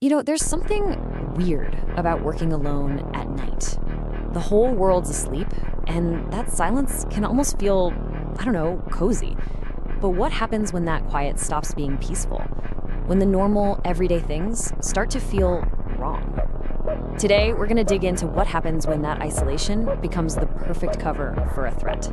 There's something weird about working alone at night. The whole world's asleep, and that silence can almost feel, I don't know, cozy. But what happens when that quiet stops being peaceful? When the normal, everyday things start to feel wrong? Today, we're going to dig into what happens when that isolation becomes the perfect cover for a threat.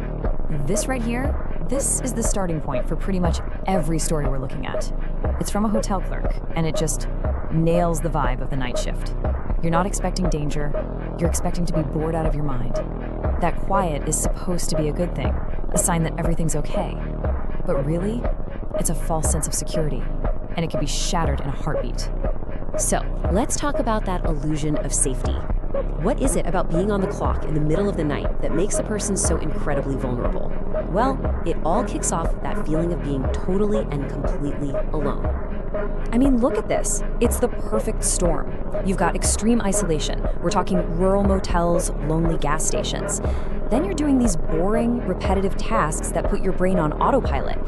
This right here, this is the starting point for pretty much every story we're looking at. It's from a hotel clerk, and it just nails the vibe of the night shift. You're not expecting danger, you're expecting to be bored out of your mind. That quiet is supposed to be a good thing, a sign that everything's okay. But really, it's a false sense of security, and it can be shattered in a heartbeat. So, let's talk about that illusion of safety. What is it about being on the clock in the middle of the night that makes a person so incredibly vulnerable? Well, it all kicks off that feeling of being totally and completely alone. I mean, look at this. It's the perfect storm. You've got extreme isolation. We're talking rural motels, lonely gas stations. Then you're doing these boring, repetitive tasks that put your brain on autopilot.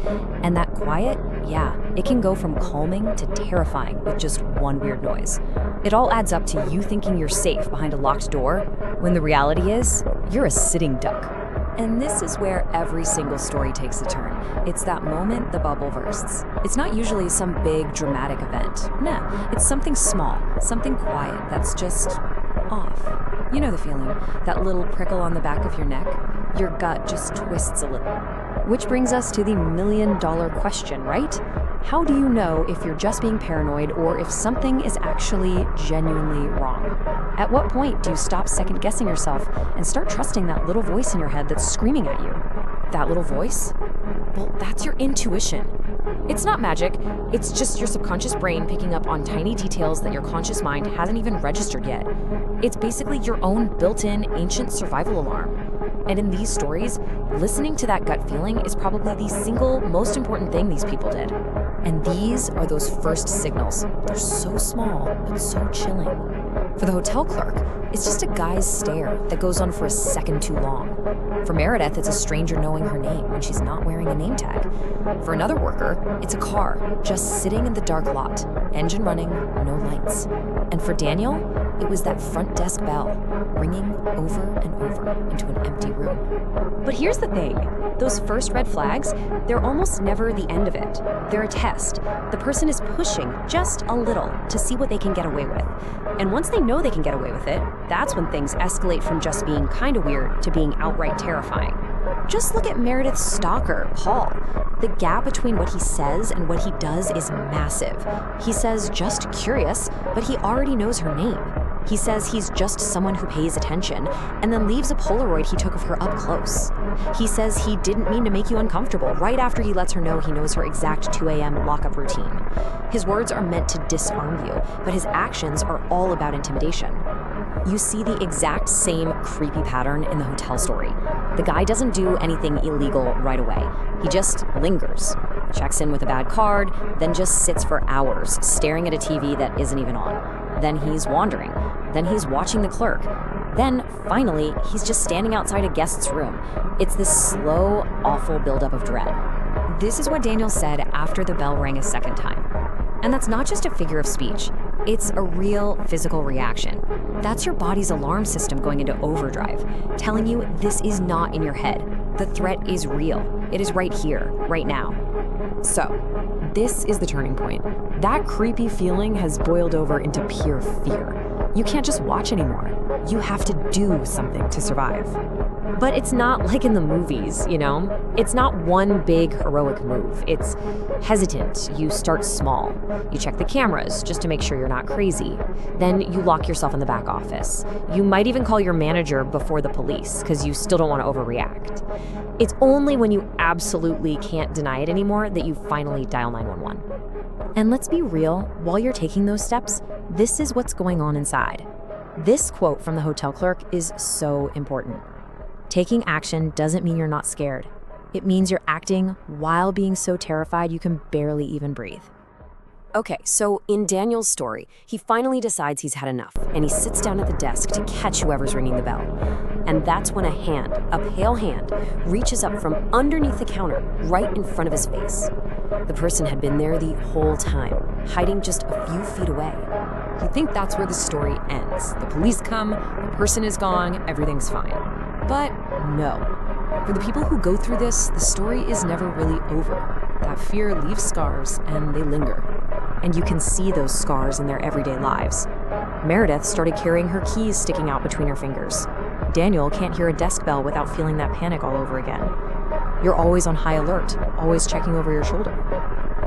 And that quiet, yeah, it can go from calming to terrifying with just one weird noise. It all adds up to you thinking you're safe behind a locked door, when the reality is, you're a sitting duck. And this is where every single story takes a turn. It's that moment the bubble bursts. It's not usually some big dramatic event. Nah, it's something small, something quiet that's just off. You know the feeling, that little prickle on the back of your neck? Your gut just twists a little. Which brings us to the million-dollar question, right? How do you know if you're just being paranoid or if something is actually genuinely wrong? At what point do you stop second-guessing yourself and start trusting that little voice in your head that's screaming at you? That little voice? Well, that's your intuition. It's not magic, it's just your subconscious brain picking up on tiny details that your conscious mind hasn't even registered yet. It's basically your own built-in ancient survival alarm. And in these stories, listening to that gut feeling is probably the single most important thing these people did. And these are those first signals. They're so small, but so chilling. For the hotel clerk, it's just a guy's stare that goes on for a second too long. For Meredith, it's a stranger knowing her name when she's not wearing a name tag. For another worker, it's a car just sitting in the dark lot, engine running, no lights. And for Daniel, it was that front desk bell, ringing over and over into an empty room. But here's the thing. Those first red flags, they're almost never the end of it. They're a test. The person is pushing just a little to see what they can get away with. And once they know they can get away with it, that's when things escalate from just being kind of weird to being outright terrifying. Just look at Meredith's stalker, Paul. The gap between what he says and what he does is massive. He says just curious, but he already knows her name. He says he's just someone who pays attention, and then leaves a Polaroid he took of her up close. He says he didn't mean to make you uncomfortable right after he lets her know he knows her exact 2 a.m. lockup routine. His words are meant to disarm you, but his actions are all about intimidation. You see the exact same creepy pattern in the hotel story. The guy doesn't do anything illegal right away. He just lingers, checks in with a bad card, then just sits for hours staring at a TV that isn't even on. Then he's wandering. Then he's watching the clerk. Then, finally, he's just standing outside a guest's room. It's this slow, awful buildup of dread. This is what Daniel said after the bell rang a second time. And that's not just a figure of speech. It's a real physical reaction. That's your body's alarm system going into overdrive, telling you this is not in your head. The threat is real. It is right here, right now. So, this is the turning point. That creepy feeling has boiled over into pure fear. You can't just watch anymore. You have to do something to survive. But it's not like in the movies, you know? It's not one big heroic move. It's hesitant. You start small. You check the cameras just to make sure you're not crazy. Then you lock yourself in the back office. You might even call your manager before the police because you still don't want to overreact. It's only when you absolutely can't deny it anymore that you finally dial 911. And let's be real, while you're taking those steps, this is what's going on inside. This quote from the hotel clerk is so important. Taking action doesn't mean you're not scared. It means you're acting while being so terrified you can barely even breathe. Okay, so in Daniel's story, he finally decides he's had enough, and he sits down at the desk to catch whoever's ringing the bell. And that's when a hand, a pale hand, reaches up from underneath the counter right in front of his face. The person had been there the whole time, hiding just a few feet away. You think that's where the story ends. The police come, the person is gone, everything's fine. But no. For the people who go through this, the story is never really over. That fear leaves scars, and they linger. And you can see those scars in their everyday lives. Meredith started carrying her keys sticking out between her fingers. Daniel can't hear a desk bell without feeling that panic all over again. You're always on high alert, always checking over your shoulder.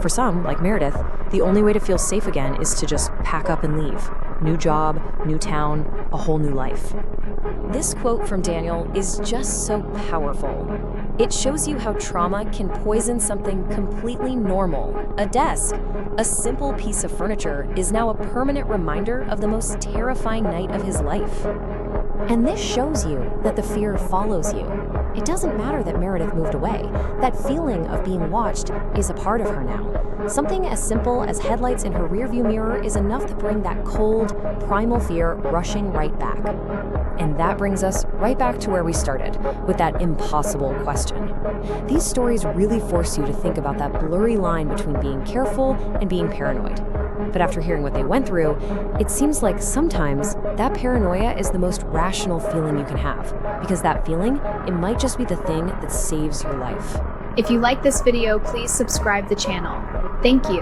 For some, like Meredith, the only way to feel safe again is to just pack up and leave. New job, new town, a whole new life. This quote from Daniel is just so powerful. It shows you how trauma can poison something completely normal. A desk, a simple piece of furniture, is now a permanent reminder of the most terrifying night of his life. And this shows you that the fear follows you. It doesn't matter that Meredith moved away. That feeling of being watched is a part of her now. Something as simple as headlights in her rearview mirror is enough to bring that cold, primal fear rushing right back. And that brings us right back to where we started, with that impossible question. These stories really force you to think about that blurry line between being careful and being paranoid. But after hearing what they went through, it seems like sometimes that paranoia is the most rational feeling you can have, because that feeling, it might just be the thing that saves your life. If you like this video, please subscribe the channel. Thank you.